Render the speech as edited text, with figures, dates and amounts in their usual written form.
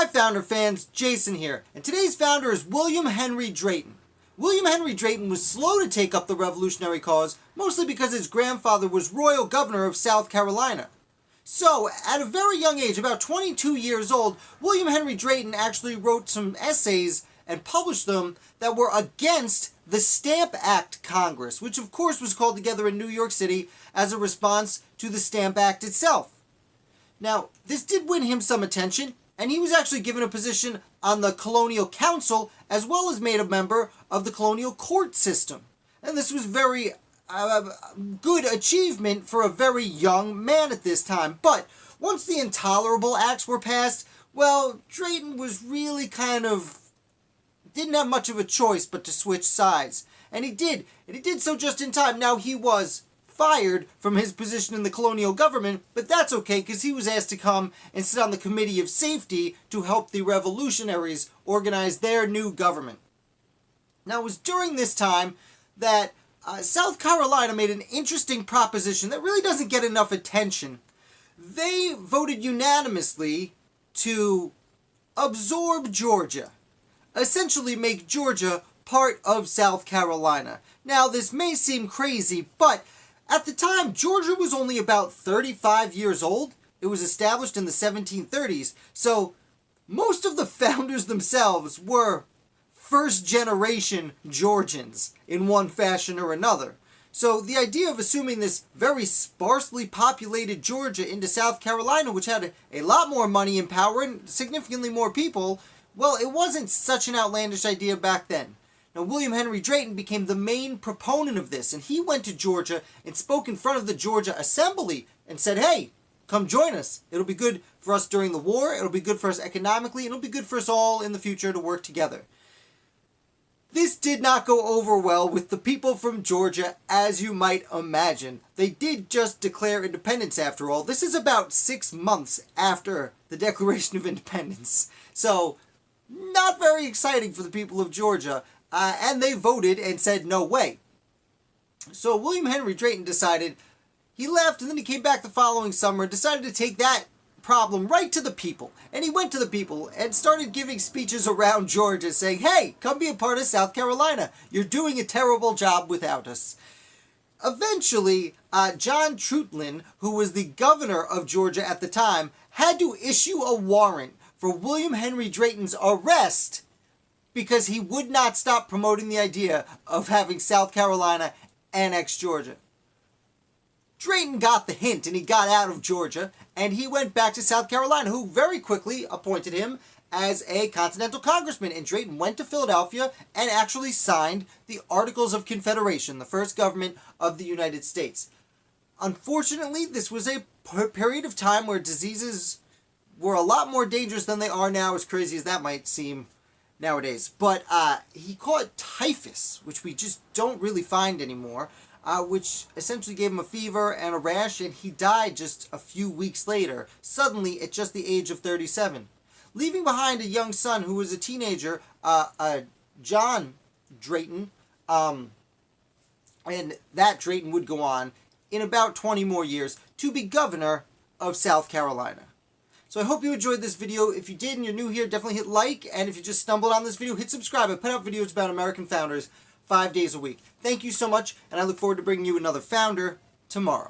Hi Founder fans, Jason here, and today's founder is William Henry Drayton. William Henry Drayton was slow to take up the revolutionary cause, mostly because his grandfather was royal governor of South Carolina. So, at a very young age, about 22 years old, William Henry Drayton actually wrote some essays and published them that were against the Stamp Act Congress, which of course was called together in New York City as a response to the Stamp Act itself. Now, this did win him some attention, and he was actually given a position on the Colonial Council, as well as made a member of the Colonial Court system. And this was very good achievement for a very young man at this time. But once the Intolerable Acts were passed, well, Drayton was really didn't have much of a choice but to switch sides. And he did. And he did so just in time. Now, he was fired from his position in the colonial government, but that's okay because he was asked to come and sit on the Committee of Safety to help the revolutionaries organize their new government. Now, it was during this time that South Carolina made an interesting proposition that really doesn't get enough attention. They voted unanimously to absorb Georgia, essentially make Georgia part of South Carolina. Now, this may seem crazy, but at the time, Georgia was only about 35 years old. It was established in the 1730s, so most of the founders themselves were first-generation Georgians in one fashion or another. So the idea of assuming this very sparsely populated Georgia into South Carolina, which had a lot more money and power and significantly more people, well, it wasn't such an outlandish idea back then. Now, William Henry Drayton became the main proponent of this, and he went to Georgia and spoke in front of the Georgia Assembly and said, hey, come join us. It'll be good for us during the war, it'll be good for us economically, and it'll be good for us all in the future to work together. This did not go over well with the people from Georgia, as you might imagine. They did just declare independence, after all. This is about 6 months after the Declaration of Independence. So, not very exciting for the people of Georgia. And they voted and said, no way. So William Henry Drayton decided, he left and then he came back the following summer and decided to take that problem right to the people. And he went to the people and started giving speeches around Georgia saying, hey, come be a part of South Carolina. You're doing a terrible job without us. Eventually, John Trutlin, who was the governor of Georgia at the time, had to issue a warrant for William Henry Drayton's arrest because he would not stop promoting the idea of having South Carolina annex Georgia. Drayton got the hint and he got out of Georgia and he went back to South Carolina, who very quickly appointed him as a Continental Congressman. And Drayton went to Philadelphia and actually signed the Articles of Confederation, the first government of the United States. Unfortunately, this was a period of time where diseases were a lot more dangerous than they are now, as crazy as that might seem nowadays. But he caught typhus, which we just don't really find anymore, which essentially gave him a fever and a rash, and he died just a few weeks later, suddenly at just the age of 37, leaving behind a young son who was a teenager, John Drayton, and that Drayton would go on in about 20 more years to be governor of South Carolina. So I hope you enjoyed this video. If you did and you're new here, definitely hit like. And if you just stumbled on this video, hit subscribe. I put out videos about American founders 5 days a week. Thank you so much, and I look forward to bringing you another founder tomorrow.